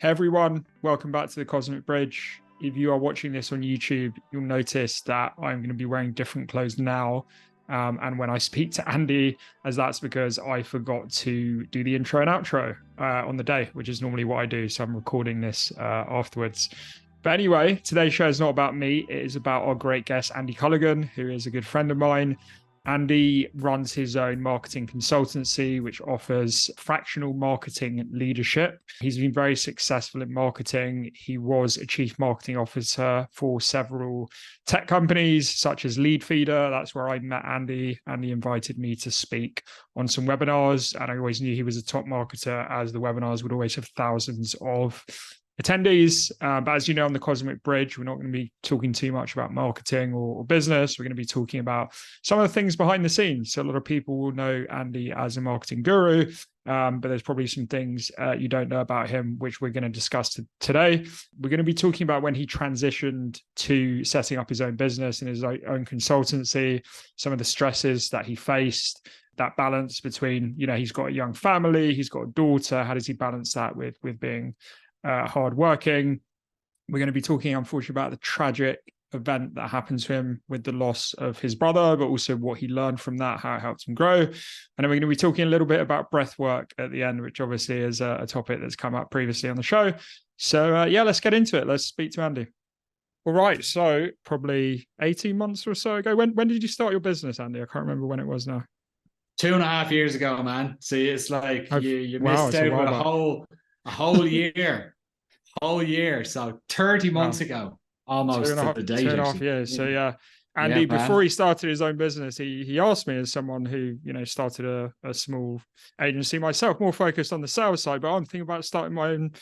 Hey everyone, welcome back to the Cosmic Bridge. If you are watching this on YouTube, you'll notice that I'm going to be wearing different clothes now. And when I speak to Andy, as that's because I forgot to do the intro and outro on the day, which is normally what I do. So I'm recording this afterwards. But anyway, today's show is not about me. It is about our great guest, Andy Culligan, who is a good friend of mine. Andy runs his own marketing consultancy, which offers fractional marketing leadership. He's been very successful in marketing. He was a chief marketing officer for several tech companies, such as Leadfeeder. That's where I met Andy. Andy invited me to speak on some webinars, and I always knew he was a top marketer, as the webinars would always have thousands of attendees. But as you know, on the Cosmic Bridge, we're not going to be talking too much about marketing or business. We're going to be talking about some of the things behind the scenes. So a lot of people will know Andy as a marketing guru, but there's probably some things you don't know about him, which we're going to discuss today. We're going to be talking about when he transitioned to setting up his own business and his own consultancy, some of the stresses that he faced, that balance between, he's got a young family, he's got a daughter. How does he balance that with being hardworking? We're going to be talking, unfortunately, about the tragic event that happened to him with the loss of his brother, but also what he learned from that, how it helped him grow. And then we're going to be talking a little bit about breath work at the end, which obviously is a topic that's come up previously on the show. So let's get into it. Let's speak to Andy. All right. So probably 18 months or so ago. When did you start your business, Andy? I can't remember when it was now. 2.5 years ago, man. See, it's like you missed out with a whole year. So 30 months ago, almost to the date. 2.5 years. So yeah. Andy, before he started his own business, he asked me, as someone who, started a small agency myself, more focused on the sales side, but I'm thinking about starting my own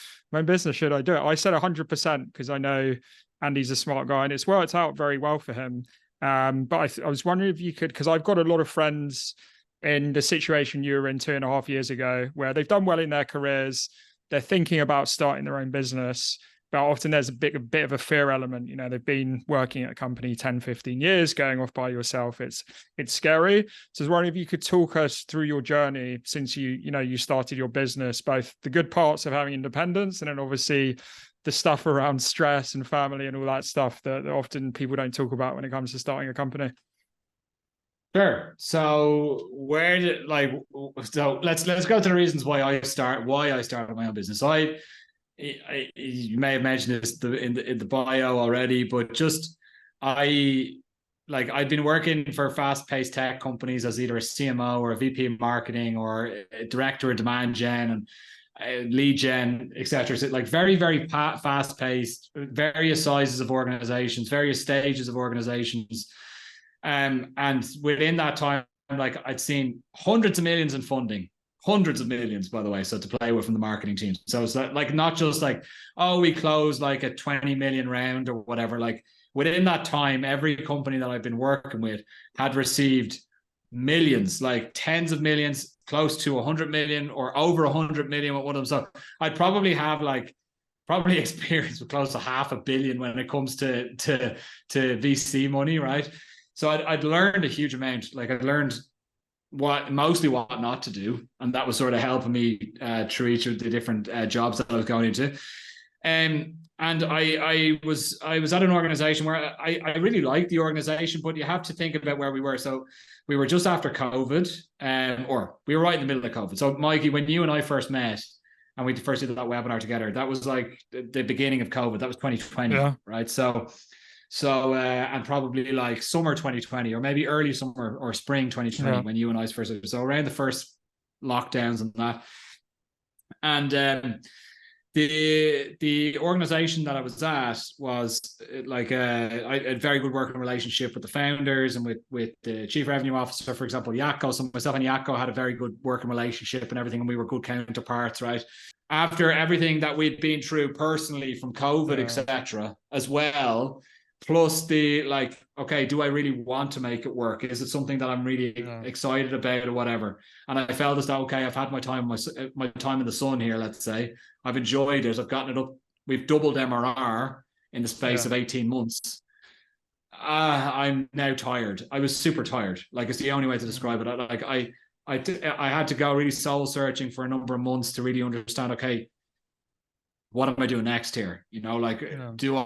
business. Should I do it? I said 100%, because I know Andy's a smart guy and it's worked out very well for him. But I was wondering if you could, because I've got a lot of friends in the situation you were in 2.5 years ago, where they've done well in their careers, they're thinking about starting their own business, but often there's a bit of a fear element. They've been working at a company 10, 15 years, going off by yourself. It's scary. So I was wondering if you could talk us through your journey since you started your business, both the good parts of having independence and then obviously the stuff around stress and family and all that stuff that often people don't talk about when it comes to starting a company. Sure. So let's go to the reasons why I started my own business. You may have mentioned this in the bio already, but I'd been working for fast-paced tech companies as either a CMO or a VP of marketing or a director of demand gen and lead gen, etc. So very, very fast-paced, various sizes of organizations, various stages of organizations. And within that time, I'd seen hundreds of millions in funding, hundreds of millions, by the way, so to play with from the marketing team. So it's not just we closed a 20 million round or whatever. Within that time, every company that I've been working with had received millions, tens of millions, close to 100 million or over 100 million with one of them. So I'd probably have probably experience with close to 500 million when it comes to VC money, right? So I'd learned a huge amount. I'd learned mostly what not to do, and that was sort of helping me through each of the different jobs that I was going into. And I was at an organization where I really liked the organization, but you have to think about where we were. So we were just after COVID, or we were right in the middle of COVID. So Mikey, when you and I first met, and we first did that webinar together, that was the beginning of COVID. That was 2020, right? So and probably summer 2020 or maybe early summer or spring 2020 when you and I first, so around the first lockdowns and that. And the organization that I was at was I had a very good working relationship with the founders and with the chief revenue officer, for example, Yako. So myself and Yako had a very good working relationship and everything, and we were good counterparts, right? After everything that we'd been through personally from COVID, etc., as well, plus the okay, do I really want to make it work? Is it something that I'm really excited about or whatever? And I felt as though, okay, I've had my time in the sun here, let's say. I've enjoyed it. I've gotten it up. We've doubled MRR in the space of 18 months. I'm now tired. I was super tired. It's the only way to describe it. I had to go really soul searching for a number of months to really understand, okay, what am I doing next here? You know, like, Yeah. do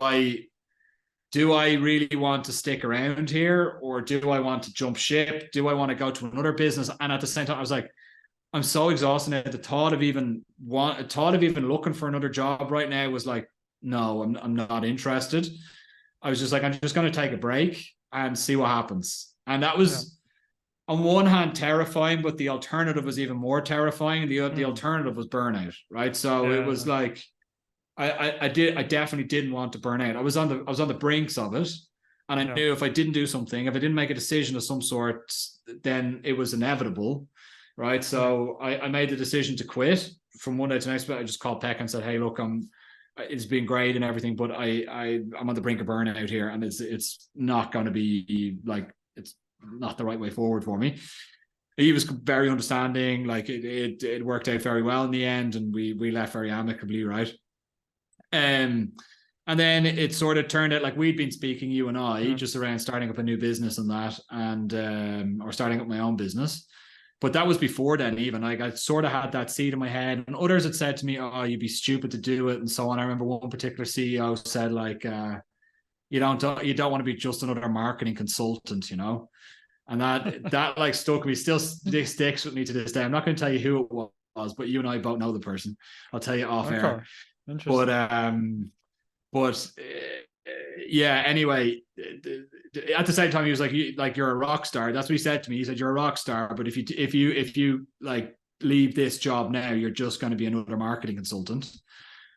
I really want to stick around here, or do I want to jump ship? Do I want to go to another business? And at the same time, I was like, I'm so exhausted at the thought of even looking for another job right now was like, no, I'm not interested. I was just like, I'm just going to take a break and see what happens. And that Yeah. was on one hand terrifying, but the alternative was even more terrifying. The Mm. alternative was burnout, right? So it was Yeah. like I definitely didn't want to burn out. I was on the brinks of it, and I Yeah. knew if I didn't do something, if I didn't make a decision of some sort, then it was inevitable, right? Yeah. So I made the decision to quit from one day to the next. But I just called Peck and said, "Hey, look, it's been great and everything, but I'm on the brink of burnout here, and it's not going to be like it's not the right way forward for me." He was very understanding. Like it worked out very well in the end, and we left very amicably, right? Um, and then it sort of turned out like we'd been speaking, you and I, Yeah. just around starting up a new business and that, and or starting up my own business. But that was before then, even like I sort of had that seed in my head, and others had said to me, "Oh, you'd be stupid to do it," and so on. I remember one particular CEO said, like, you don't want to be just another marketing consultant, you know, and that like stuck me, still sticks with me to this day. I'm not going to tell you who it was, but you and I both know the person. I'll tell you off Okay. air. But Interesting. but yeah. Anyway, at the same time, he was like you're a rock star. That's what he said to me. He said you're a rock star, but if you like leave this job now, you're just going to be another marketing consultant.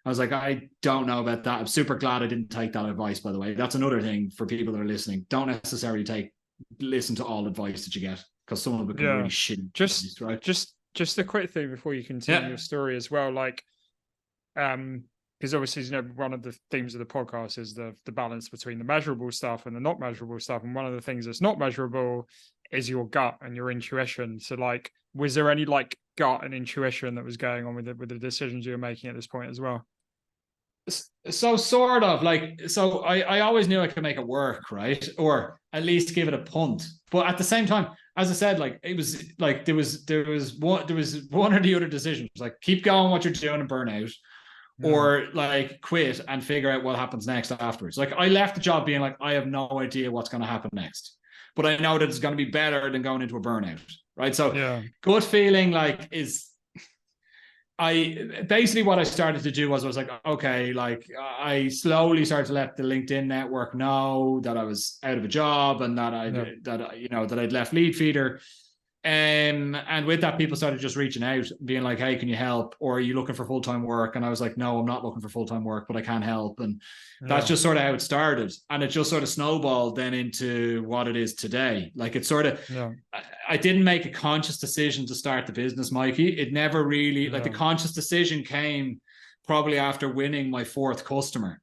I was like, I don't know about that. I'm super glad I didn't take that advice. By the way, that's another thing for people that are listening. Don't necessarily listen to all advice that you get, because some of it can be Yeah. really shitty Just advice, right? just a quick thing before you continue Yeah. your story as well. Like, because obviously, one of the themes of the podcast is the balance between the measurable stuff and the not measurable stuff. And one of the things that's not measurable is your gut and your intuition. So, like, was there any like gut and intuition that was going on with the decisions you were making at this point as well? So sort of like, so I always knew I could make it work, right? Or at least give it a punt. But at the same time, as I said, like it was like there was one or the other decisions, like keep going what you're doing and burn out, Yeah. or like quit and figure out what happens next afterwards. Like I left the job being like, I have no idea what's going to happen next, but I know that it's going to be better than going into a burnout, right? So Yeah. gut feeling like is I basically what I started to do was I was like, okay, like I slowly started to let the LinkedIn network know that I was out of a job and that Yeah. I'd left Lead Feeder. And with that, people started just reaching out, being like, "Hey, can you help? Or are you looking for full time work?" And I was like, "No, I'm not looking for full time work, but I can help." And that's Yeah. just sort of how it started, and it just sort of snowballed then into what it is today. Like it sort of, Yeah. I didn't make a conscious decision to start the business, Mikey. It never really like the Yeah. conscious decision came probably after winning my fourth customer.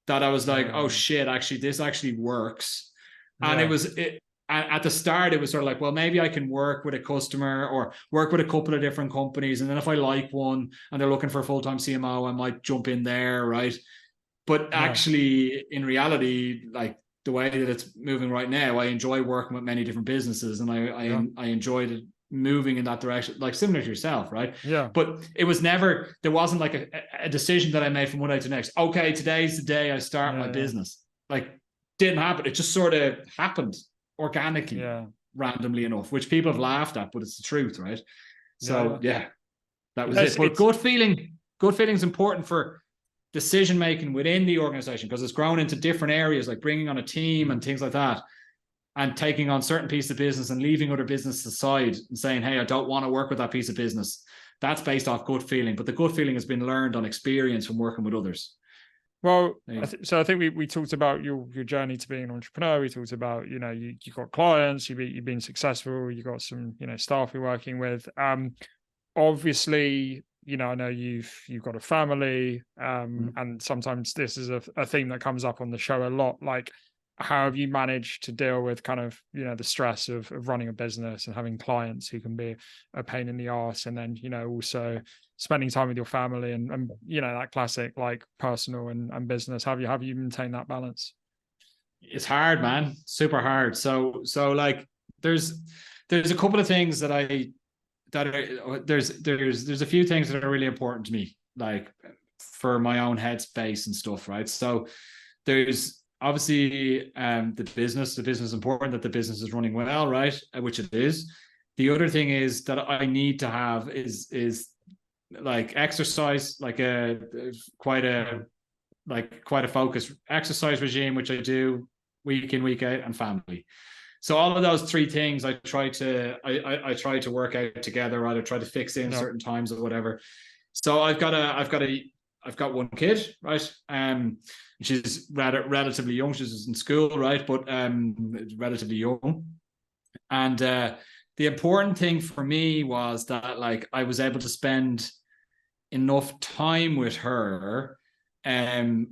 That I was like, "Oh Yeah. shit, actually, this actually works." And Yeah. at the start it was sort of like, well, maybe I can work with a customer or work with a couple of different companies, and then if I like one and they're looking for a full-time CMO, I might jump in there, right? But Yeah. actually in reality, like the way that it's moving right now, I enjoy working with many different businesses, and Yeah. I enjoyed it moving in that direction, like similar to yourself, right? Yeah. But it was never, there wasn't like a decision that I made from one day to the next. Okay, today's the day I start my Yeah. business. Like, didn't happen. It just sort of happened organically, Yeah. randomly enough, which people have laughed at, but it's the truth, right? Yeah. So Yeah. yeah, that was Yes, it. But good feeling is important for decision making within the organization, because it's grown into different areas, like bringing on a team and things like that, and taking on certain piece of business and leaving other business aside and saying, "Hey, I don't want to work with that piece of business." That's based off gut feeling, but the gut feeling has been learned on experience from working with others. Well, so I think we talked about your journey to being an entrepreneur. We talked about, you got clients, you've been successful, you got some, staff you're working with. Obviously, I know you've got a family, and sometimes this is a theme that comes up on the show a lot. Like, how have you managed to deal with kind of, the stress of running a business and having clients who can be a pain in the arse, and then, also spending time with your family and that classic like personal and business. Have you maintained that balance? It's hard, man. Super hard. So like there's a couple of things that are there's a few things that are really important to me. Like for my own headspace and stuff, right? So there's obviously the business. The business is important, that the business is running well, right? Which it is. The other thing is that I need to have is like exercise, like quite a focused exercise regime, which I do week in, week out, and family. So all of those three things I try to work out together, right? I try to fix in certain times or whatever. So I've got one kid, right? She's relatively young. She's in school, right? But relatively young. And the important thing for me was that like I was able to spend enough time with her,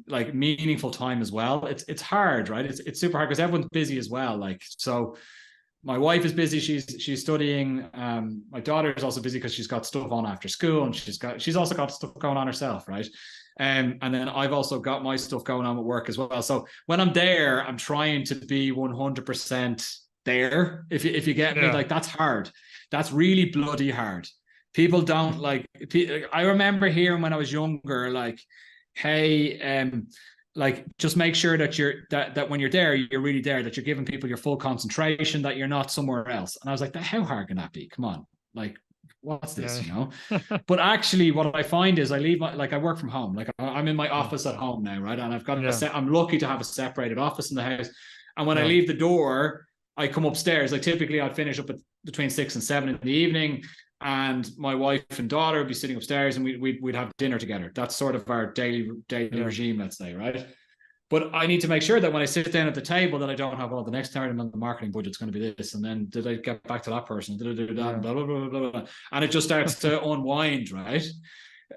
like meaningful time as well. It's hard, right? It's super hard because everyone's busy as well. Like, so my wife is busy. She's studying. My daughter is also busy because she's got stuff on after school, and she's also got stuff going on herself, right? And then I've also got my stuff going on at work as well. So when I'm there, I'm trying to be 100% there. If you get me, like that's hard. That's really bloody hard. People don't like. I remember hearing when I was younger, like, hey, like just make sure that that when you're there, you're really there, that you're giving people your full concentration, that you're not somewhere else. And I was like, how hard can that be? Come on, like, what's this, you know? But actually, what I find is I leave I work from home. Like I'm in my office at home now, right? And I've got I'm lucky to have a separated office in the house. And when I leave the door, I come upstairs. Like typically, I'd finish up at between 6 and 7 in the evening. And my wife and daughter would be sitting upstairs, and we'd have dinner together. That's sort of our daily regime, let's say, right? But I need to make sure that when I sit down at the table, that I don't have, the next item on the marketing budget's going to be this, and then did I get back to that person? Did I do that? Blah, blah, blah, blah, blah. And it just starts to unwind, right?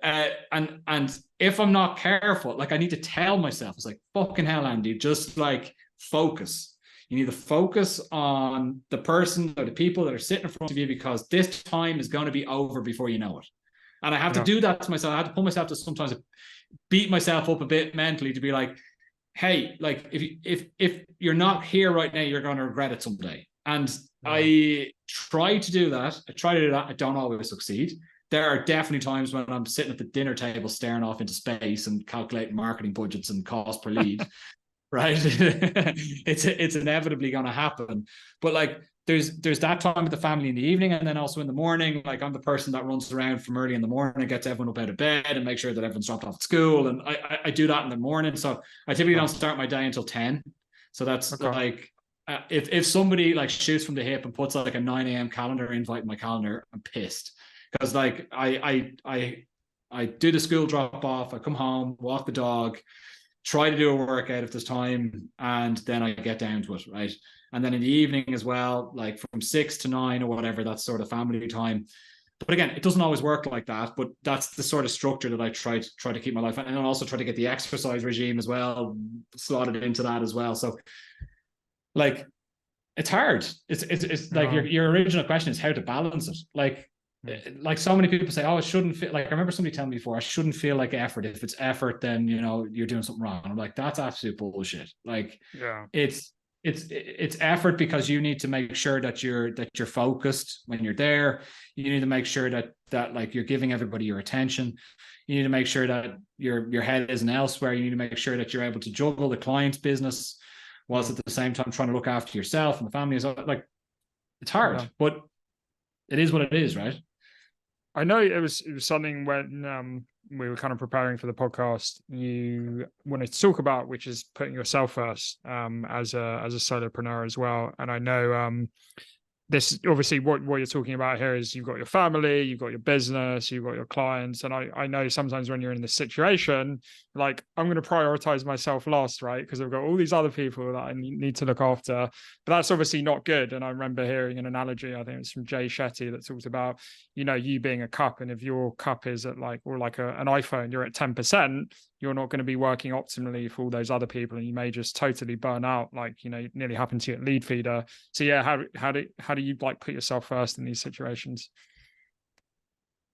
And if I'm not careful, like I need to tell myself, it's like, fucking hell, Andy, just like focus. You need to focus on the person or the people that are sitting in front of you, because this time is going to be over before you know it. And I have to do that to myself. I have to pull myself to sometimes beat myself up a bit mentally to be like, hey, like if you're not here right now, you're going to regret it someday. And I try to do that. I don't always succeed. There are definitely times when I'm sitting at the dinner table staring off into space and calculating marketing budgets and cost per lead. Right. It's inevitably going to happen. But like there's that time with the family in the evening, and then also in the morning, like I'm the person that runs around from early in the morning, gets everyone up out of bed and make sure that everyone's dropped off at school. And I do that in the morning. So I typically don't start my day until 10. So that's like if somebody like shoots from the hip and puts like a 9 a.m. calendar invite in my calendar, I'm pissed. Because like I do the school drop off, I come home, walk the dog, try to do a workout if there's time, and then I get down to it, right? And then in the evening as well, like from 6 to 9 or whatever, that's sort of family time. But again, it doesn't always work like that, but that's the sort of structure that I try to keep my life. And I also try to get the exercise regime as well, slotted into that as well. So like, it's hard. It's like your original question is how to balance it. Like so many people say, oh, it shouldn't feel like, I remember somebody telling me before, I shouldn't feel like effort. If it's effort, then you're doing something wrong. And I'm like, that's absolute bullshit. Like it's effort, because you need to make sure that you're focused when you're there. You need to make sure that like you're giving everybody your attention. You need to make sure that your head isn't elsewhere. You need to make sure that you're able to juggle the client's business whilst at the same time trying to look after yourself and the family. So like, it's hard, but it is what it is, right? I know it was something when we were kind of preparing for the podcast, you wanted to talk about, which is putting yourself first as a solopreneur as well. And I know this obviously what you're talking about here is you've got your family, you've got your business, you've got your clients. And I know sometimes when you're in this situation, like I'm going to prioritize myself last, right? Because I've got all these other people that I need to look after. But that's obviously not good. And I remember hearing an analogy, I think it's from Jay Shetty, that talks about, you being a cup. And if your cup is at like an iPhone, you're at 10%, you're not going to be working optimally for all those other people, and you may just totally burn out, like nearly happened to your lead feeder. So yeah, how do you like put yourself first in these situations?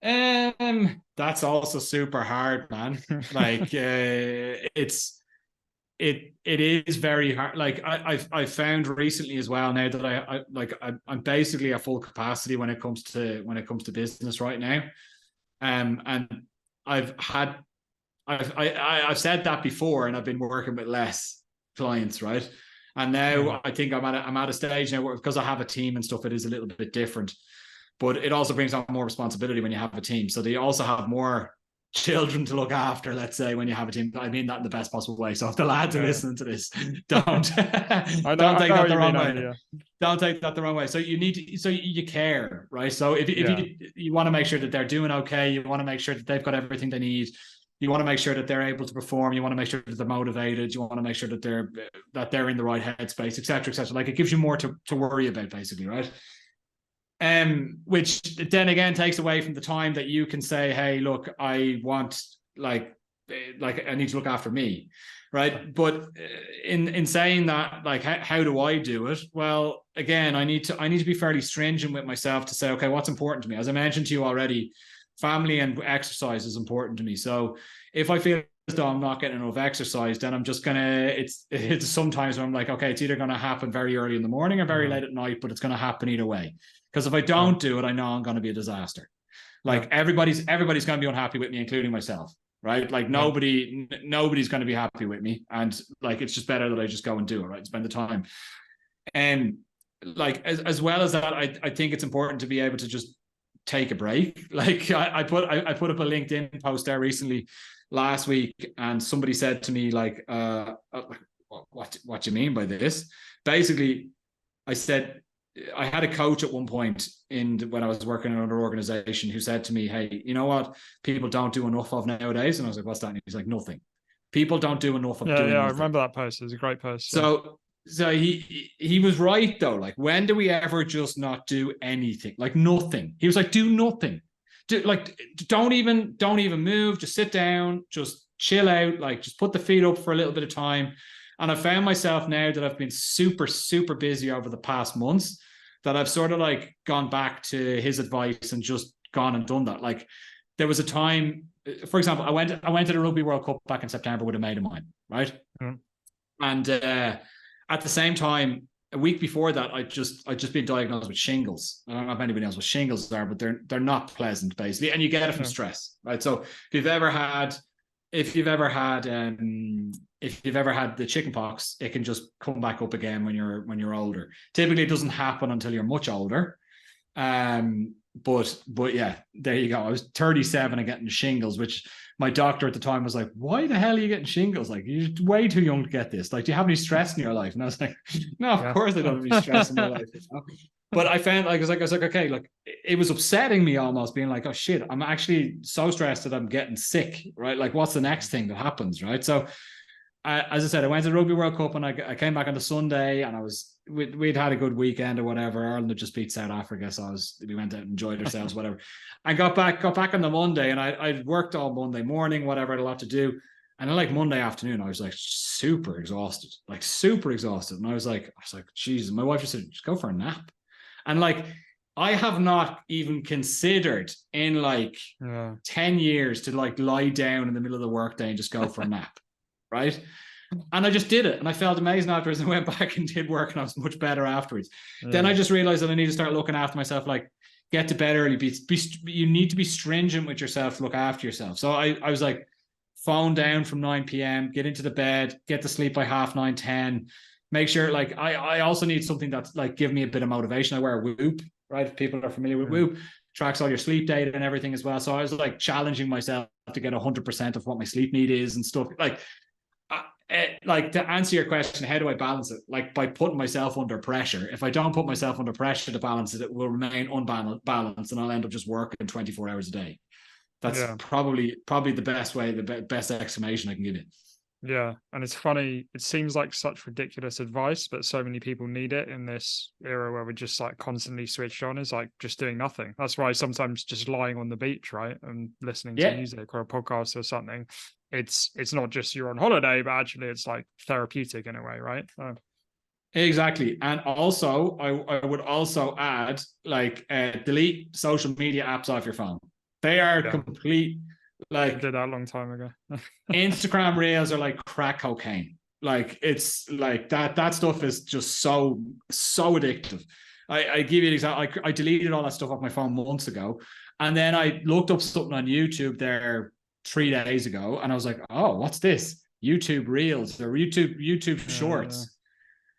That's also super hard, man. Like it is very hard. Like I've found recently as well, now that I'm basically at full capacity when it comes to business right now. And I've had I've said that before, and I've been working with less clients, right? And now I think I'm at a stage now where, because I have a team and stuff, it is a little bit different. But it also brings on more responsibility when you have a team. So they also have more children to look after, let's say, when you have a team. I mean that in the best possible way. So if the lads are listening to this, don't take that the wrong way. Don't take that the wrong way. So you need to, so you care, right? So if you want to make sure that they're doing okay, you want to make sure that they've got everything they need. You want to make sure that they're able to perform. You want to make sure that they're motivated. You want to make sure that they're in the right headspace, etc., etc. Like, it gives you more to worry about, basically, right? Which then again takes away from the time that you can say, hey, look, I want, like I need to look after me, right? But in saying that, like, how do I do it? Well, again, I need to be fairly stringent with myself to say, okay, what's important to me? As I mentioned to you already, family and exercise is important to me. So if I feel as though I'm not getting enough exercise, then I'm just gonna, it's sometimes where I'm like, okay, it's either going to happen very early in the morning or very late at night, but it's going to happen either way. Because if I don't do it, I know I'm going to be a disaster. Like, everybody's going to be unhappy with me, including myself, right? Like, nobody's going to be happy with me. And like, it's just better that I just go and do it, right? Spend the time. And like, as well as that, I think it's important to be able to just take a break. Like, I put up a LinkedIn post there recently last week, and somebody said to me, like, what do you mean by this? Basically, I said, I had a coach at one point when I was working in another organization who said to me, hey, you know what people don't do enough of nowadays? And I was like, what's that? And he's like, nothing. People don't do enough of doing nothing. I remember that post. It was a great post. So he was right, though. Like, when do we ever just not do anything? Like, nothing. He was like, do nothing. Don't even move. Just sit down. Just chill out. Like, just put the feet up for a little bit of time. And I found myself, now that I've been super, super busy over the past months, that I've sort of like gone back to his advice and just gone and done that. Like, there was a time, for example, I went to the Rugby World Cup back in September with a mate of mine, right? And at the same time, a week before that, I'd just been diagnosed with shingles. I don't know if anybody knows what shingles are, but they're not pleasant, basically, and you get it from stress, right? So if you've ever had the chicken pox, it can just come back up again when you're older. Typically, it doesn't happen until you're much older. But yeah, there you go. I was 37 and getting shingles, which my doctor at the time was like, why the hell are you getting shingles? Like, you're way too young to get this. Like, do you have any stress in your life? And I was like, no, of course I don't have any stress in my life. You know? But I found, like, I was like, okay, like, it was upsetting me almost, being like, oh shit, I'm actually so stressed that I'm getting sick, right? Like, what's the next thing that happens, right? So as I said, I went to the Rugby World Cup, and I came back on the Sunday, and we'd had a good weekend or whatever. Ireland had just beat South Africa, so we went out and enjoyed ourselves, whatever. I got back on the Monday, and I'd worked all Monday morning, whatever, I had a lot to do. And then, like, Monday afternoon, I was like super exhausted. And I was like, Jesus, my wife just said, just go for a nap. And like, I have not even considered in like 10 years to like lie down in the middle of the workday and just go for a nap. Right. And I just did it, and I felt amazing afterwards, and went back and did work, and I was much better afterwards. Then I just realized that I need to start looking after myself, like, get to bed early. You need to be stringent with yourself to look after yourself. So I was like, phone down from 9 p.m, get into the bed, get to sleep by 9:30, 10. Make sure, like, I also need something that's like, give me a bit of motivation. I wear a Whoop, right? If people are familiar with Whoop, tracks all your sleep data and everything as well. So I was like challenging myself to get 100% of what my sleep need is and stuff. Like, to answer your question, how do I balance it? Like, by putting myself under pressure. If I don't put myself under pressure to balance it, it will remain unbalanced, and I'll end up just working 24 hours a day. That's probably the best way, the best explanation I can give you. Yeah, and it's funny, it seems like such ridiculous advice, but so many people need it in this era where we're just like constantly switched on. Is like just doing nothing. That's why sometimes just lying on the beach, right, and listening to music or a podcast or something, it's not just you're on holiday, but actually it's like therapeutic in a way, right? Exactly. And also, I would also add, like, delete social media apps off your phone. They are complete. Like, I did that a long time ago. Instagram reels are like crack cocaine. Like, it's like that stuff is just so addictive. I give you an example. I deleted all that stuff off my phone months ago, and then I looked up something on YouTube there 3 days ago, and I was like, oh, what's this? YouTube Reels or YouTube Shorts.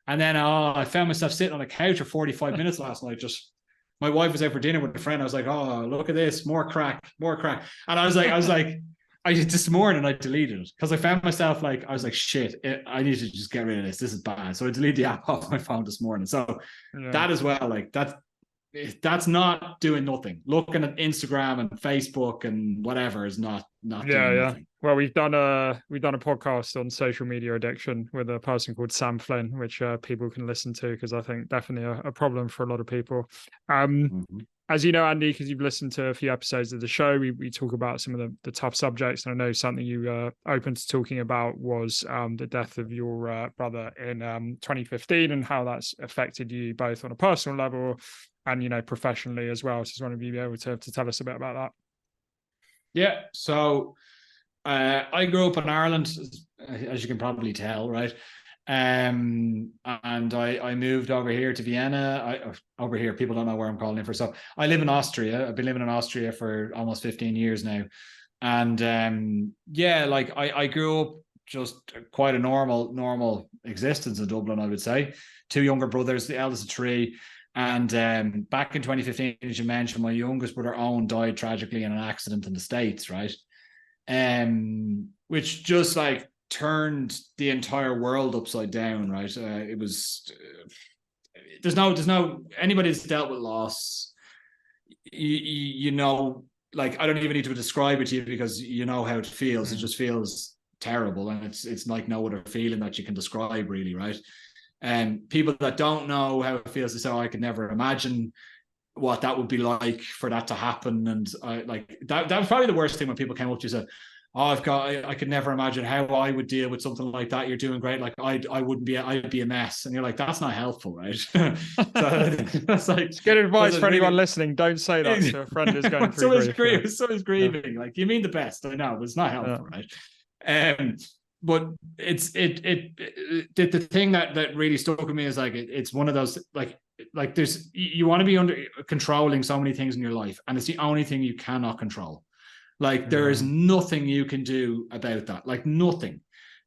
And then I found myself sitting on a couch for 45 minutes last night. Just my wife was out for dinner with a friend. I was like, oh, look at this, more crack. And I was like, this morning I deleted it because I found myself like, I was like, shit, I need to just get rid of this. This is bad. So I deleted the app off my phone this morning. So that as well, like that's not doing nothing. Looking at Instagram and Facebook and whatever is not doing nothing. Well, we've done a podcast on social media addiction with a person called Sam Flynn, which people can listen to, because I think definitely a problem for a lot of people. As you know, Andy, because you've listened to a few episodes of the show, we talk about some of the tough subjects. And I know something you open to talking about was the death of your brother in 2015 and how that's affected you both on a personal level and, you know, professionally as well. So just want to be able to tell us a bit about that. Yeah. So I grew up in Ireland, as you can probably tell, right? And I moved over here to Vienna. Over here, people don't know where I'm calling in for. So I live in Austria. I've been living in Austria for almost 15 years now. And like I grew up just quite a normal existence in Dublin, I would say. 2 younger brothers, the eldest of 3. And back in 2015, as you mentioned, my youngest brother Owen died tragically in an accident in the States, right? Which just like turned the entire world upside down, right? It was there's no anybody that's dealt with loss, you know, like I don't even need to describe it to you because you know how it feels. It just feels terrible, and it's like no other feeling that you can describe, really, right? And people that don't know how it feels, they say, oh, I could never imagine what that would be like for that to happen. And I like that was probably the worst thing when people came up to you and said, oh, I could never imagine how I would deal with something like that. You're doing great. Like I'd be a mess. And you're like, that's not helpful, right? So that's like, it's good advice for anyone listening. Don't say that to a friend who's going through grief. Someone's grieving. Yeah. Like, you mean the best, I know, but it's not helpful, right? But the thing that really stuck with me is like it's one of those like there's you want to be under controlling so many things in your life, and it's the only thing you cannot control. Like there is nothing you can do about that, like nothing,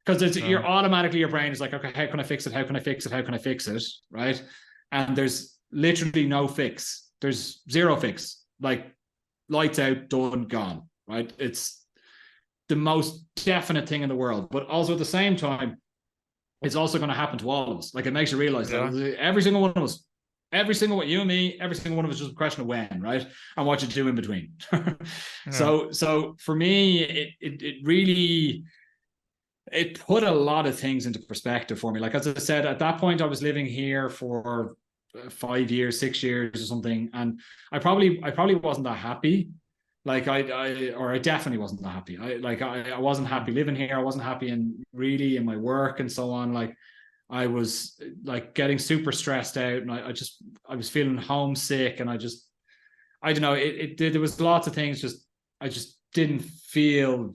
because you're automatically, your brain is like, okay, how can I fix it? How can I fix it? How can I fix it? Right? And there's literally no fix. There's zero fix. Like lights out, done, gone. Right? It's the most definite thing in the world, but also at the same time, it's also going to happen to all of us. Like it makes you realize that every single one of us, you and me, every single one of us is just a question of when, right? And what you do in between. So for me, it really, it put a lot of things into perspective for me. Like, as I said, at that point, I was living here for 5 years, 6 years or something. And I probably wasn't that happy. Like I definitely wasn't that happy. I wasn't happy living here. I wasn't happy in my work and so on. Like I was like getting super stressed out, and I was feeling homesick, and I don't know. There was lots of things. I just didn't feel.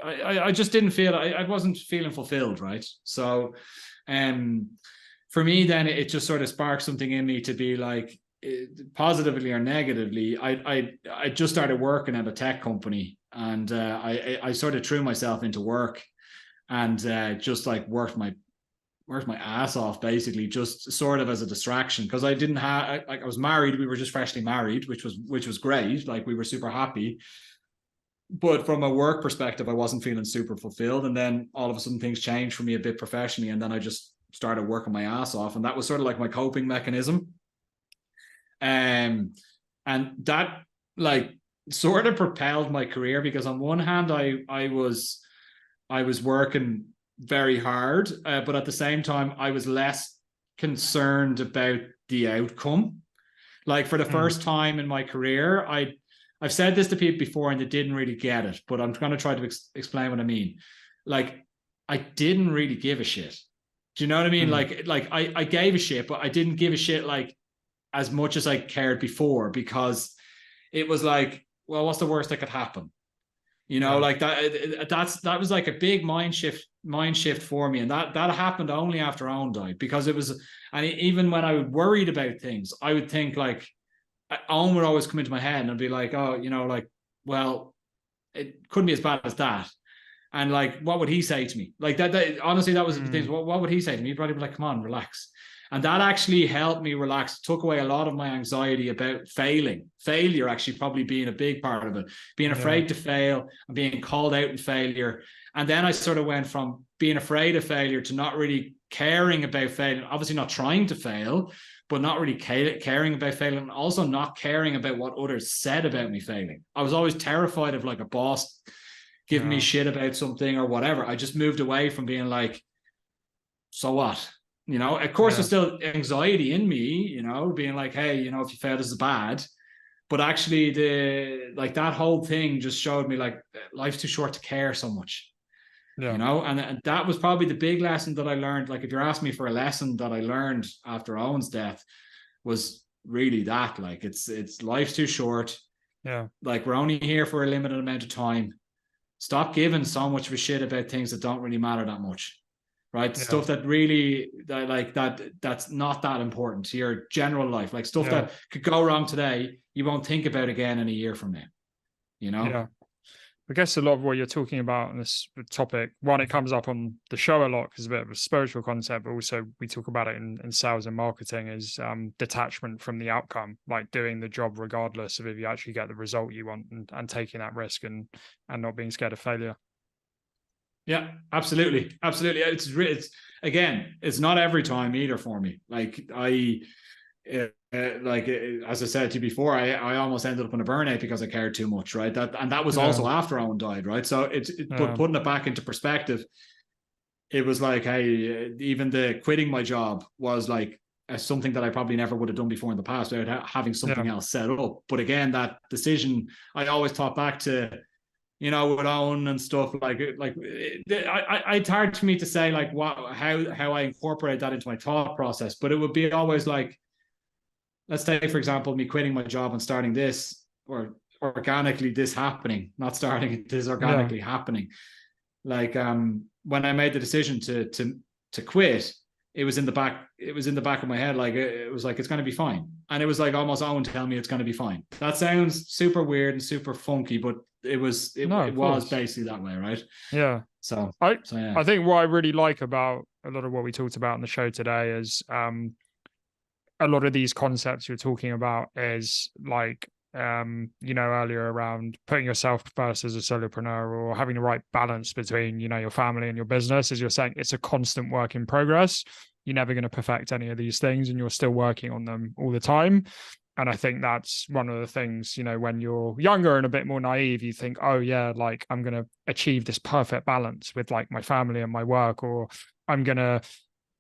I just didn't feel. I wasn't feeling fulfilled, right? So, for me, then it just sort of sparked something in me to be like, positively or negatively, I just started working at a tech company, and I sort of threw myself into work, and just like worked my ass off, basically, just sort of as a distraction, because I didn't have, like, I was married. We were just freshly married, which was great. Like we were super happy, but from a work perspective, I wasn't feeling super fulfilled. And then all of a sudden things changed for me a bit professionally, and then I just started working my ass off, and that was sort of like my coping mechanism. And that like sort of propelled my career, because on one hand I was working very hard, but at the same time I was less concerned about the outcome. Like for the first time in my career, I've said this to people before and they didn't really get it, but I'm going to try to explain what I mean. Like I didn't really give a shit. Do you know what I mean? Like I gave a shit, but I didn't give a shit like as much as I cared before, because it was like, well, what's the worst that could happen? You know, like that was like a big mind shift for me. And that happened only after Owen died, because it was, and even when I worried about things, I would think like, Owen would always come into my head and I'd be like, oh, you know, like, well, it couldn't be as bad as that. And like, what would he say to me? Like that honestly, that was the thing. What would he say to me? He'd probably be like, come on, relax. And that actually helped me relax, took away a lot of my anxiety about failing. Failure actually probably being a big part of it, being afraid to fail and being called out in failure. And then I sort of went from being afraid of failure to not really caring about failing, obviously not trying to fail, but not really caring about failing, and also not caring about what others said about me failing. I was always terrified of like a boss giving me shit about something or whatever. I just moved away from being like, so what? You know, of course, there's still anxiety in me, you know, being like, hey, you know, if you fail, this is bad. But actually, that whole thing just showed me like life's too short to care so much. You know, and that was probably the big lesson that I learned. Like, if you're asking me for a lesson that I learned after Owen's death, was really that. Like, it's life's too short. Yeah. Like, we're only here for a limited amount of time. Stop giving so much of a shit about things that don't really matter that much. Right? Stuff that really that's not that important to your general life. Like stuff that could go wrong today, you won't think about again in a year from now. You know? Yeah. I guess a lot of what you're talking about on this topic, one, it comes up on the show a lot because it's a bit of a spiritual concept, but also we talk about it in sales and marketing, is detachment from the outcome, like doing the job regardless of if you actually get the result you want, and taking that risk and not being scared of failure. Yeah, absolutely. It's again, it's not every time either for me. Like as I said to you before, I almost ended up in a burnout because I cared too much, right? That was also after Owen died, right? So but putting it back into perspective, it was like, hey, even the quitting my job was like something that I probably never would have done before in the past without having something else set up. But again, that decision, I always thought back to, you know, with Owen and stuff, it's hard for me to say like how I incorporate that into my thought process, but it would be always like, let's take, for example, me quitting my job and starting this, or organically this happening, not starting this organically happening. Like when I made the decision to quit, it was in the back of my head, like it was like, it's going to be fine. And it was like almost Owen telling me it's going to be fine. That sounds super weird and super funky, but it was basically that way, right? Yeah. So I think what I really like about a lot of what we talked about on the show today is a lot of these concepts you're talking about is like you know, earlier around putting yourself first as a solopreneur, or having the right balance between, you know, your family and your business. As you're saying, it's a constant work in progress. You're never going to perfect any of these things, and you're still working on them all the time. And I think that's one of the things, you know, when you're younger and a bit more naive, you think, oh yeah, like I'm going to achieve this perfect balance with like my family and my work, or I'm going to,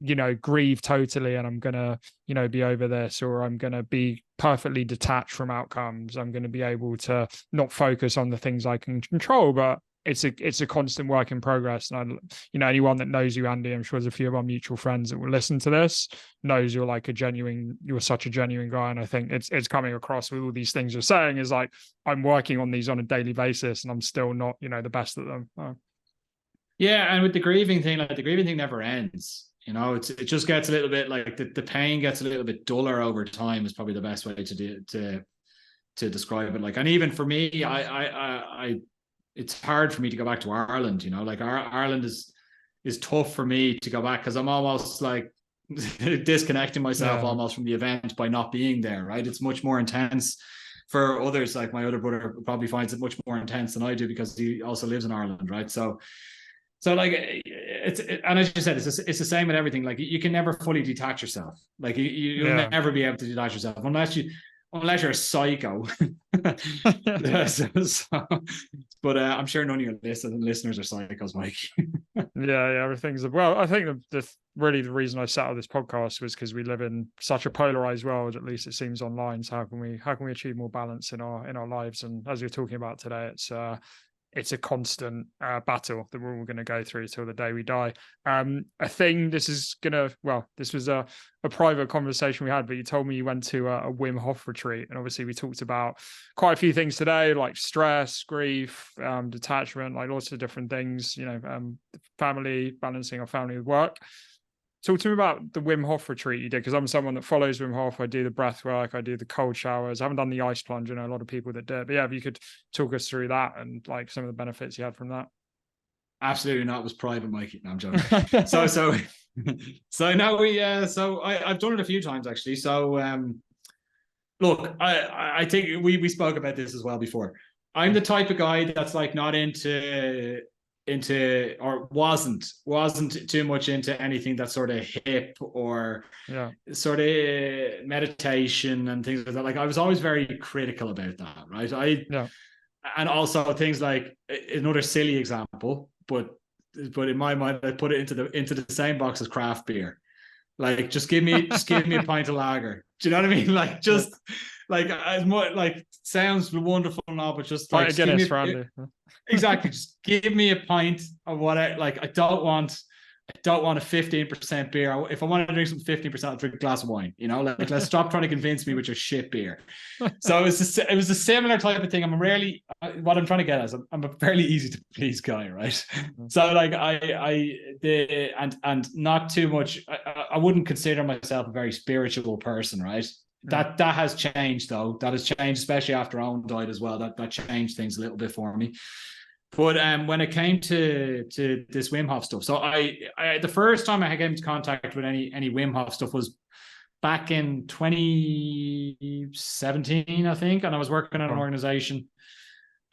you know, grieve totally and I'm going to, you know, be over this, or I'm going to be perfectly detached from outcomes. I'm going to be able to not focus on the things I can control, but it's a constant work in progress. And I, you know, anyone that knows you, Andy, I'm sure there's a few of our mutual friends that will listen to this, knows you're such a genuine guy. And I think it's coming across with all these things you're saying is like, I'm working on these on a daily basis and I'm still not, you know, the best at them. Yeah. And with the grieving thing, like the grieving thing never ends. You know, it just gets a little bit like the pain gets a little bit duller over time is probably the best way to describe it. Like, and even for me, I it's hard for me to go back to Ireland. You know, like Ireland is tough for me to go back because I'm almost like disconnecting myself almost from the event by not being there. Right, it's much more intense for others. Like my other brother probably finds it much more intense than I do because he also lives in Ireland. Right, so like and as you said, it's the same with everything. Like you can never fully detach yourself. Like you'll never be able to detach yourself unless you're a psycho. But I'm sure none of your listeners are psychos, Mike. Everything's well. I think really the reason I set up this podcast was because we live in such a polarized world. At least it seems online. So how can we achieve more balance in our lives? And as you're talking about today, it's a constant battle that we're all going to go through till the day we die. This was a private conversation we had, but you told me you went to a Wim Hof retreat. And obviously we talked about quite a few things today, like stress, grief, detachment, like lots of different things, you know, family, balancing our family with work. Talk to me about the Wim Hof retreat you did, because I'm someone that follows Wim Hof. I do the breath work, I do the cold showers. I haven't done the ice plunge. I know a lot of people that do it, but yeah, if you could talk us through that and like some of the benefits you had from that. Absolutely not. It was private, Mikey. No, I'm joking. So now I've done it a few times actually. So look, I think we spoke about this as well before. I'm the type of guy that's like not into or wasn't too much into anything that's sort of hip or sort of meditation and things like that. Like I was always very critical about that, right? And also things like another silly example, but in my mind, I put it into the same box as craft beer. Like just give me a pint of lager. Do you know what I mean? Like just like as much like sounds wonderful and all, but just like Guinness for Andy. Exactly. Just give me a pint of what I don't want a 15% beer. If I want to drink some 15%, I'll drink a glass of wine. You know, like let's stop trying to convince me with your shit beer. So it was a similar type of thing. What I'm trying to get at is I'm a fairly easy to please guy, right? So like and not too much. I wouldn't consider myself a very spiritual person, right? That has changed though. That has changed, especially after Owen died as well. That changed things a little bit for me. But when it came to this Wim Hof stuff, so I the first time I came into contact with any Wim Hof stuff was back in 2017, I think, and I was working at an organization,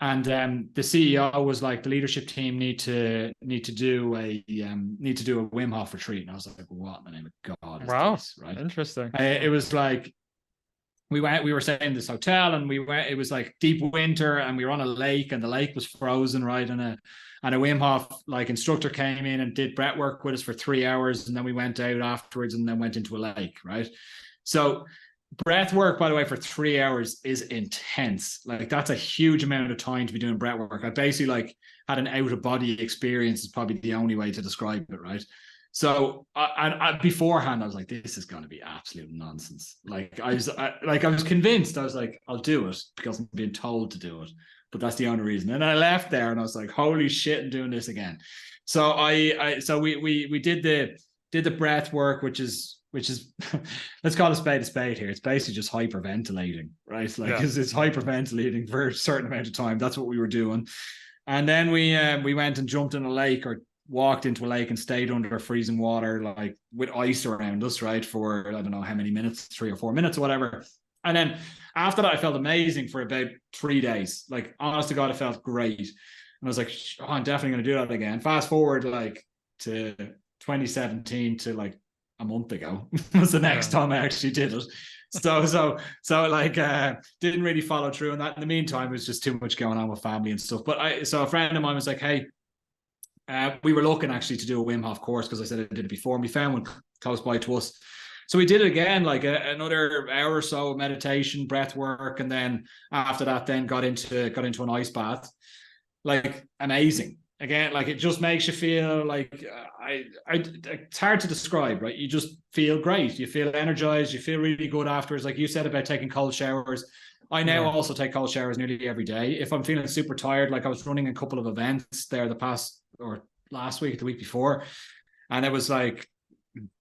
and the CEO was like, the leadership team need to do a Wim Hof retreat, and I was like, what in the name of God is this, right? Interesting. It was like we were staying in this hotel, and it was like deep winter, and we were on a lake, and the lake was frozen, right? And a Wim Hof like instructor came in and did breath work with us for 3 hours, and then we went out afterwards and then went into a lake, right? So breath work, by the way, for 3 hours is intense. Like that's a huge amount of time to be doing breath work. I basically like had an out of body experience is probably the only way to describe it, right? So I beforehand, I was like, this is going to be absolute nonsense. Like I was convinced. I was like, I'll do it because I'm being told to do it. But that's the only reason. And I left there and I was like, holy shit, I'm doing this again. So we did the breath work, which is let's call a spade here. It's basically just hyperventilating, right? Like it's hyperventilating for a certain amount of time. That's what we were doing. And then we went and jumped in a lake, or walked into a lake and stayed under freezing water, like with ice around us, right? For I don't know how many minutes, 3 or 4 minutes or whatever. And then after that, I felt amazing for about 3 days. Like, honest to God, it felt great. And I was like, oh, I'm definitely going to do that again. Fast forward like to 2017 to like a month ago was the next time I actually did it. So like didn't really follow through on that. In the meantime, it was just too much going on with family and stuff. But so a friend of mine was like, hey, we were looking actually to do a Wim Hof course, because I said I did it before, and we found one close by to us. So we did it again, like another hour or so of meditation, breath work, and then after that, then got into an ice bath. Like amazing. Again, like it just makes you feel like it's hard to describe, right? You just feel great. You feel energized. You feel really good afterwards. Like you said about taking cold showers. I now also take cold showers nearly every day. If I'm feeling super tired, like I was running a couple of events there last week, the week before, and it was like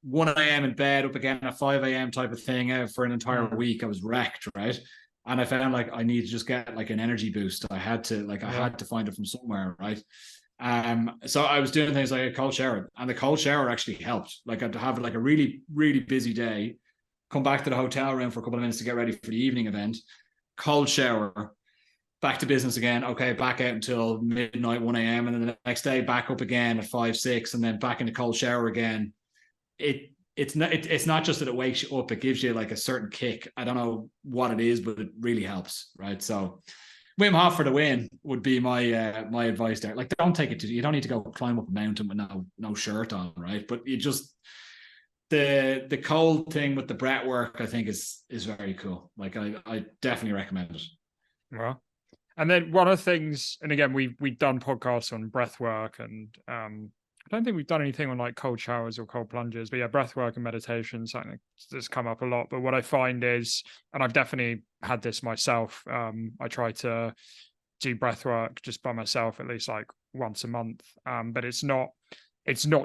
1 a.m. in bed, up again at 5 a.m. type of thing for an entire week. I was wrecked, right? And I found like I need to just get like an energy boost. I had to find it from somewhere, right? So I was doing things like a cold shower, and the cold shower actually helped. Like I'd have like a really, really busy day, come back to the hotel room for a couple of minutes to get ready for the evening event, cold shower, back to business again. Okay, back out until midnight, 1 a.m. And then the next day back up again at 5, 6, and then back in the cold shower again. It's not just that it wakes you up, it gives you like a certain kick. I don't know what it is, but it really helps, right? So Wim Hof for the win would be my my advice there. Like, don't take it you don't need to go climb up a mountain with no shirt on, right? But you just the cold thing with the breath work, I think is very cool. Like I definitely recommend it. Well, and then one of the things, and again, we've done podcasts on breath work, and I don't think we've done anything on like cold showers or cold plunges, but yeah, breath work and meditation, something that's come up a lot. But what I find is, and I've definitely had this myself, I try to do breath work just by myself at least like once a month. But it's not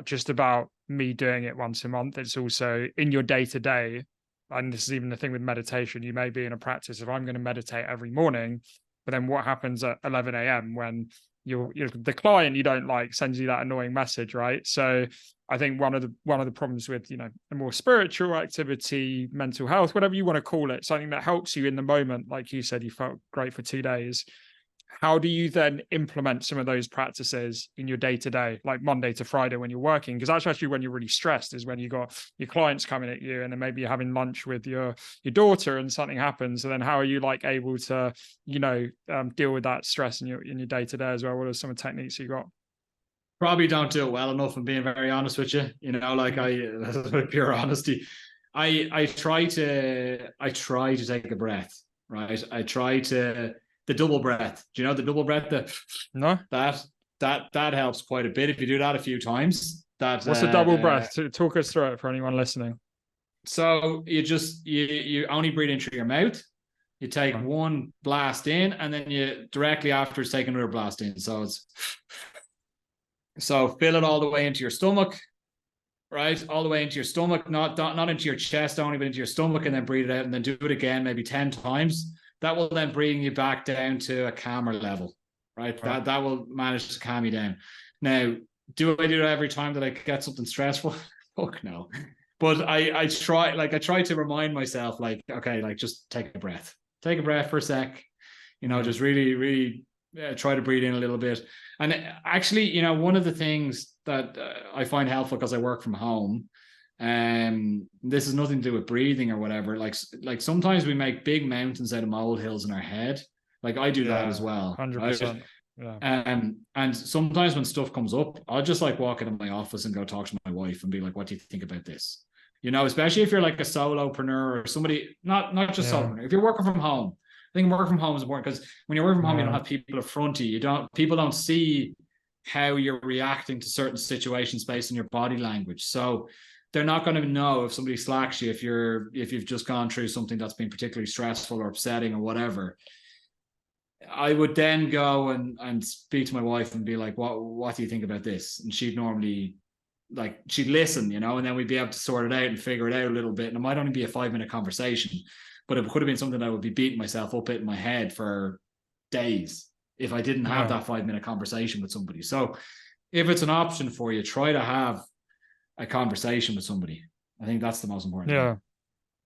just about me doing it once a month. It's also in your day to day. And this is even the thing with meditation. You may be in a practice of, I'm going to meditate every morning, but then what happens at 11 a.m. when you're the client you don't like sends you that annoying message, right? So I think one of the problems with, you know, a more spiritual activity, mental health, whatever you want to call it, something that helps you in the moment, like you said, you felt great for 2 days. How do you then implement some of those practices in your day to day, like Monday to Friday when you're working? Because that's actually when you're really stressed, is when you got your clients coming at you, and then maybe you're having lunch with your daughter and something happens. And then how are you like able to, you know, deal with that stress in your day to day as well? What are some of the techniques you got? Probably don't do it well enough. I'm being very honest with you. You know, like that's pure honesty. I try to take a breath, right? I try to the double breath. Do you know the double breath? No. That helps quite a bit if you do that a few times. That What's a double breath? Talk us through it for anyone listening. So you only breathe in through your mouth. You take one blast in, and then you directly afterwards take another blast in. So fill it all the way into your stomach, right? All the way into your stomach, not into your chest only, but into your stomach, and then breathe it out, and then do it again, maybe 10 times. That will then bring you back down to a calmer level, right? That will manage to calm you down. Now, do I do that every time that I get something stressful? Fuck no. But I try to remind myself, like, okay, like just take a breath for a sec, you know, just really try to breathe in a little bit. And actually, you know, one of the things that I find helpful, because I work from home, this has nothing to do with breathing or whatever. Like sometimes we make big mountains out of molehills in our head. Like I do that as well. 100%. Right? Yeah. And sometimes when stuff comes up, I'll just like walk into my office and go talk to my wife and be like, what do you think about this? You know, especially if you're like a solopreneur or somebody, not just solopreneur. If you're working from home, I think working from home is important, because when you're working from home, you don't have people in front of you. People don't see how you're reacting to certain situations based on your body language. So they're not going to know if somebody slacks you, if you've just gone through something that's been particularly stressful or upsetting or whatever. I would then go and speak to my wife and be like, what do you think about this? And she'd normally, like, she'd listen, you know, and then we'd be able to sort it out and figure it out a little bit. And it might only be a 5-minute conversation, but it could have been something that I would be beating myself up in my head for days if I didn't have that 5-minute conversation with somebody. So if it's an option for you, try to have a conversation with somebody. I think that's the most important thing.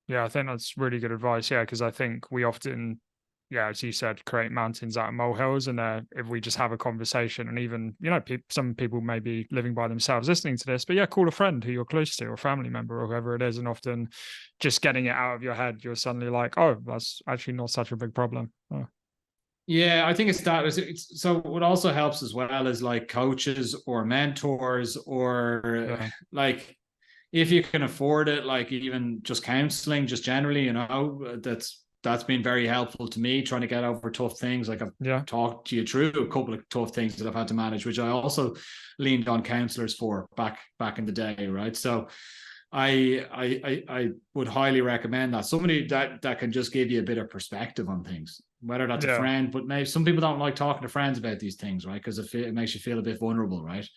Yeah, I think that's really good advice. Yeah, because I think we often, as you said, create mountains out of molehills, and if we just have a conversation, and even, you know, some people may be living by themselves listening to this, but call a friend who you're close to, or a family member, or whoever it is, and often just getting it out of your head, you're suddenly like, oh, that's actually not such a big problem. Yeah, I think it's that. So what also helps as well is like coaches or mentors, or like, if you can afford it, like even just counseling, just generally, you know, that's been very helpful to me, trying to get over tough things. Like I've talked to you through a couple of tough things that I've had to manage, which I also leaned on counselors for back in the day, right? So I would highly recommend that. Somebody that can just give you a bit of perspective on things, whether that's a friend, but maybe some people don't like talking to friends about these things, right? Because it makes you feel a bit vulnerable, right?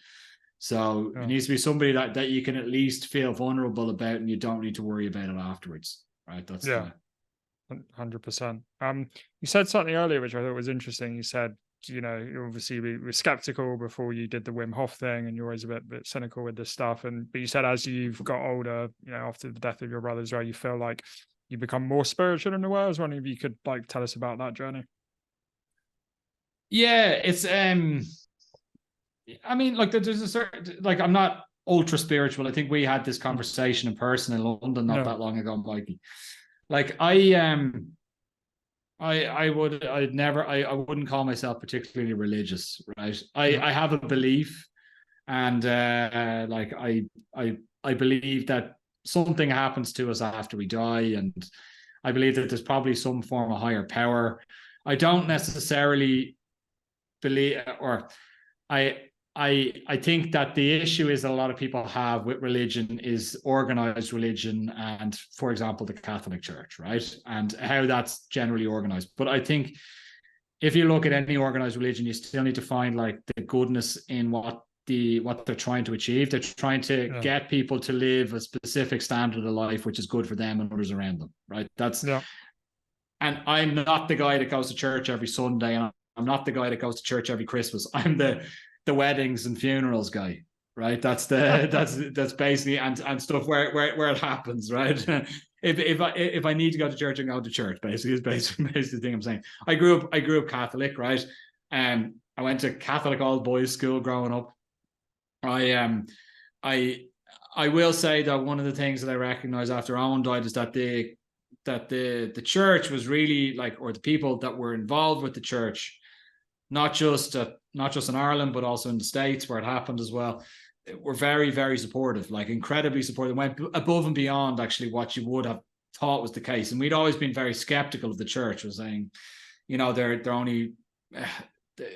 So it needs to be somebody that you can at least feel vulnerable about, and you don't need to worry about it afterwards, right? That's 100%. You said something earlier which I thought was interesting. You said, you know, you obviously were skeptical before you did the Wim Hof thing, and you're always a bit cynical with this stuff. But you said as you've got older, you know, after the death of your brother as well, you feel like you become more spiritual in a way. I was wondering if you could like tell us about that journey. Yeah, it's I mean, like there's a certain, like, I'm not ultra spiritual. I think we had this conversation in person in London not that long ago, Mikey. Like I wouldn't call myself particularly religious, right? I have a belief, and like I believe that something happens to us after we die, and I believe that there's probably some form of higher power. I don't necessarily believe, or I think that the issue is that a lot of people have with religion is organized religion, and, for example, the Catholic Church, right? And how that's generally organized. But I think if you look at any organized religion, you still need to find like the goodness in what what they're trying to achieve. They're trying to get people to live a specific standard of life, which is good for them and others around them, right? And I'm not the guy that goes to church every Sunday, and I'm not the guy that goes to church every Christmas. I'm the weddings and funerals guy, right? That's basically and stuff where it happens, right? if I need to go to church, I go to church. Basically, is basically the thing I'm saying. I grew up Catholic, right? I went to Catholic all boys school growing up. I will say that one of the things that I recognize after Owen died is that the church was really like, or the people that were involved with the church, not just in Ireland, but also in the States where it happened as well, were very, very supportive, like incredibly supportive, went above and beyond actually what you would have thought was the case. And we'd always been very skeptical of the church, was saying, they're only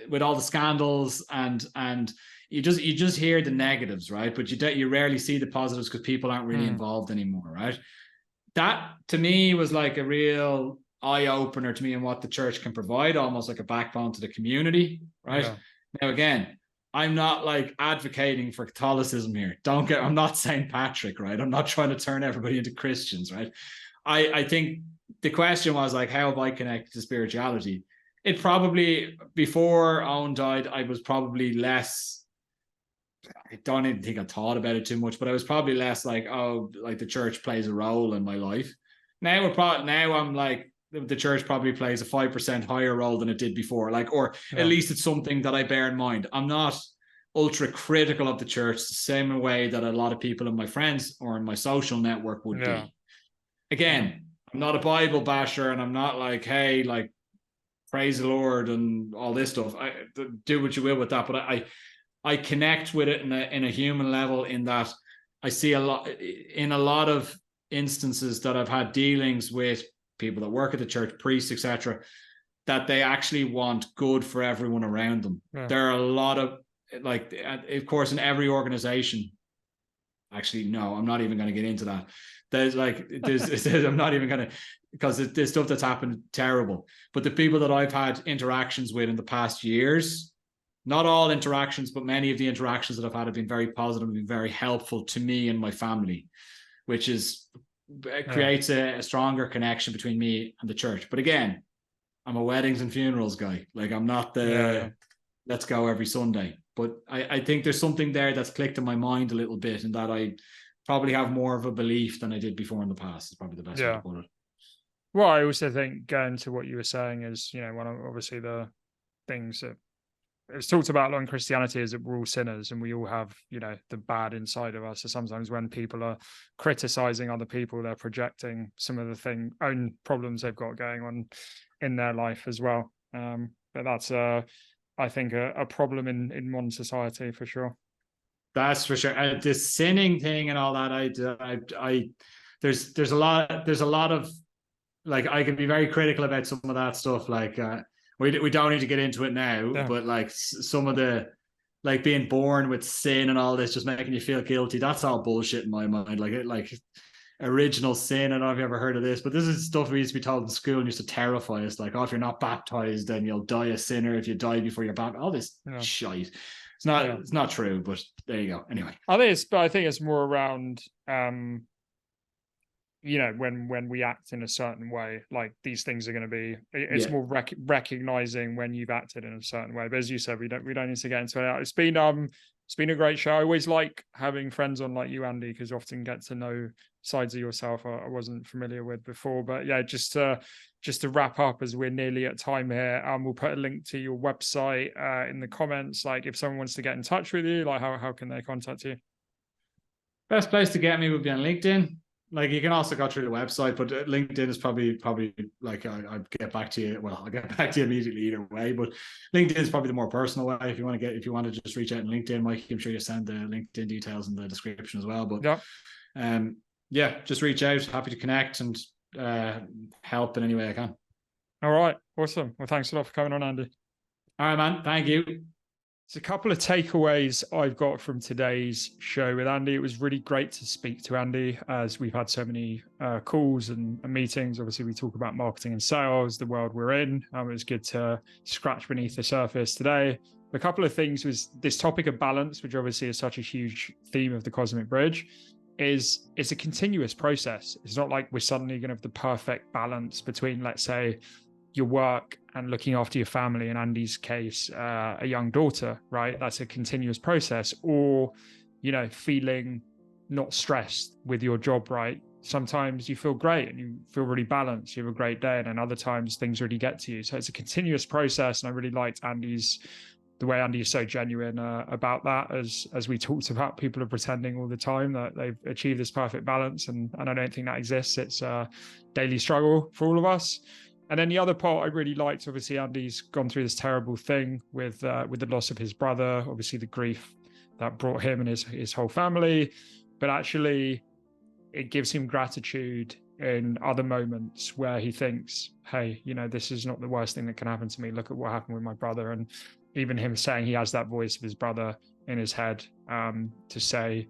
with all the scandals and you just hear the negatives, right? But you rarely see the positives because people aren't really involved anymore, right? That to me was like a real eye opener to me in what the church can provide, almost like a backbone to the community, right? Yeah. Now again, I'm not like advocating for Catholicism here. I'm not St. Patrick, right? I'm not trying to turn everybody into Christians, right? I think the question was like, how have I connected to spirituality? It probably, before Owen died, I was probably less, I don't even think I thought about it too much, but I was probably less like, oh, like the church plays a role in my life. Now I'm like, the church probably plays a 5% higher role than it did before. Like, or at least it's something that I bear in mind. I'm not ultra critical of the church the same way that a lot of people in my friends or in my social network would be. Again, I'm not a Bible basher, and I'm not like, hey, like, praise the Lord and all this stuff. I do what you will with that, but I connect with it in a human level, in that I see a lot of instances that I've had dealings with people that work at the church, priests, etc., that they actually want good for everyone around them. There are a lot of, like, of course, in every organization. Actually, no, I'm not even going to get into that. There's I'm not even going to, because there's stuff that's happened terrible. But the people that I've had interactions with in the past years, not all interactions, but many of the interactions that I've had have been very positive and been very helpful to me and my family, which creates a stronger connection between me and the church. But again, I'm a weddings and funerals guy. Like, I'm not the let's go every Sunday. But I think there's something there that's clicked in my mind a little bit, and that I probably have more of a belief than I did before in the past. Is probably the best way to put it. Well, I also think, going to what you were saying, is, one of obviously the things that it's talked about a lot in Christianity is that we're all sinners and we all have, the bad inside of us. So sometimes when people are criticizing other people, they're projecting some of the own problems they've got going on in their life as well. But that's I think a problem in modern society, for sure. That's for sure. The sinning thing and all that, there's a lot of, like, I can be very critical about some of that stuff. Like, we don't need to get into it now, but like some of the, like, being born with sin and all this, just making you feel guilty, that's all bullshit in my mind. Like original sin. I don't know if you ever heard of this, but this is stuff we used to be told in school and used to terrify us. Like, oh, if you're not baptized, then you'll die a sinner if you die before you're baptized. All this shite. It's not true, but there you go. Anyway, I think it's more around, when we act in a certain way, like, these things are going to be, it's more recognizing when you've acted in a certain way. But as you said, we don't need to get into it. It's been a great show. I always like having friends on like you, Andy, because you often get to know sides of yourself I wasn't familiar with before. But yeah, just to wrap up, as we're nearly at time here, we'll put a link to your website in the comments. Like, if someone wants to get in touch with you, like, how can they contact you? Best place to get me would be on LinkedIn. Like, you can also go through the website, but LinkedIn is probably like, I'll get back to you. Well, I'll get back to you immediately either way, but LinkedIn is probably the more personal way. If you want to just reach out on LinkedIn, Mike, I'm sure you send the LinkedIn details in the description as well. But just reach out. Happy to connect and help in any way I can. All right, awesome. Well, thanks a lot for coming on, Andy. All right, man. Thank you. So, a couple of takeaways I've got from today's show with Andy. It was really great to speak to Andy, as we've had so many calls and meetings. Obviously, we talk about marketing and sales, the world we're in. It was good to scratch beneath the surface today. a couple of things was this topic of balance, which obviously is such a huge theme of the Cosmic Bridge, is it's a continuous process. It's not like we're suddenly going to have the perfect balance between, let's say, your work and looking after your family, in Andy's case, a young daughter, right? That's a continuous process. Or, feeling not stressed with your job, right? Sometimes you feel great and you feel really balanced, you have a great day, and then other times things really get to you. So it's a continuous process. And I really liked the way Andy is so genuine about that, as we talked about, people are pretending all the time that they've achieved this perfect balance, and I don't think that exists. It's a daily struggle for all of us. And then the other part I really liked, obviously Andy's gone through this terrible thing with the loss of his brother, obviously the grief that brought him and his whole family, but actually it gives him gratitude in other moments where he thinks, hey, this is not the worst thing that can happen to me. Look at what happened with my brother. And even him saying he has that voice of his brother in his head to say,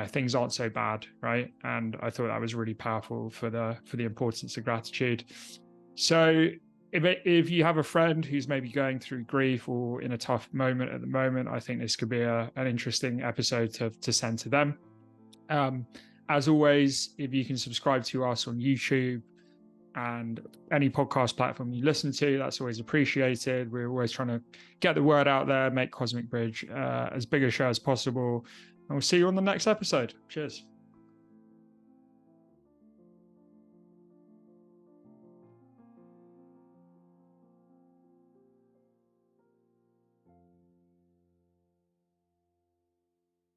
things aren't so bad, right? And I thought that was really powerful for the importance of gratitude. So if you have a friend who's maybe going through grief or in a tough moment at the moment, I think this could be an interesting episode to send to them. As always, if you can subscribe to us on YouTube and any podcast platform you listen to, that's always appreciated. We're always trying to get the word out there, make Cosmic Bridge as big a show as possible. And we'll see you on the next episode. Cheers.